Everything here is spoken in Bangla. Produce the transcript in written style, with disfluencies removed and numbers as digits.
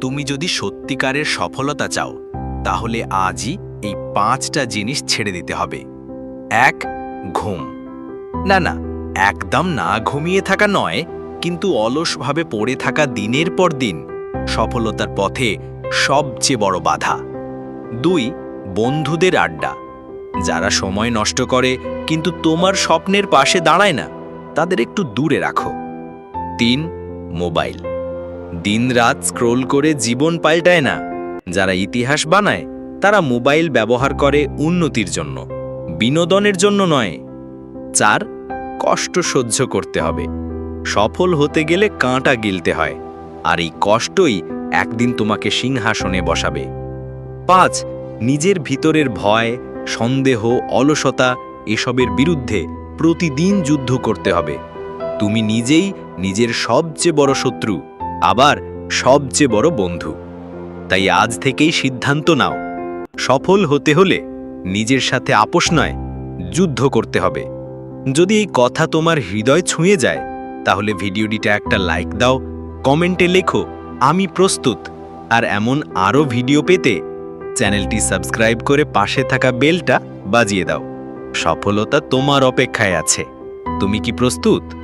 তুমি যদি সত্যিকারের সফলতা চাও তাহলে আজই এই 5টা জিনিস ছেড়ে দিতে হবে। 1. ঘুম। না, একদম না ঘুমিয়ে থাকা নয়, কিন্তু অলসভাবে পড়ে থাকা দিনের পর দিন সফলতার পথে সবচেয়ে বড় বাধা। 2. বন্ধুদের আড্ডা। যারা সময় নষ্ট করে কিন্তু তোমার স্বপ্নের পাশে দাঁড়ায় না, তাদের একটু দূরে রাখো। 3. মোবাইল। দিনরাত স্ক্রোল করে জীবন পাল্টায় না। যারা ইতিহাস বানায় তারা মোবাইল ব্যবহার করে উন্নতির জন্য, বিনোদনের জন্য নয়। 4. কষ্ট সহ্য করতে হবে। সফল হতে গেলে কাঁটা গিলতে হয়, আর এই কষ্টই একদিন তোমাকে সিংহাসনে বসাবে। 5. নিজের ভিতরের ভয়, সন্দেহ, অলসতা এসবের বিরুদ্ধে প্রতিদিন যুদ্ধ করতে হবে। তুমি নিজেই নিজের সবচেয়ে বড় শত্রু, আবার সবচেয়ে বড় বন্ধু। তাই আজ থেকেই সিদ্ধান্ত নাও, সফল হতে হলে নিজের সাথে আপোষ নয়, যুদ্ধ করতে হবে। যদি এই কথা তোমার হৃদয় ছুঁয়ে যায় তাহলে ভিডিওটিতে একটা লাইক দাও, কমেন্টে লেখো আমি প্রস্তুত। আর এমন আরও ভিডিও পেতে চ্যানেলটি সাবস্ক্রাইব করে পাশে থাকা বেলটা বাজিয়ে দাও। সফলতা তোমার অপেক্ষায় আছে। তুমি কি প্রস্তুত?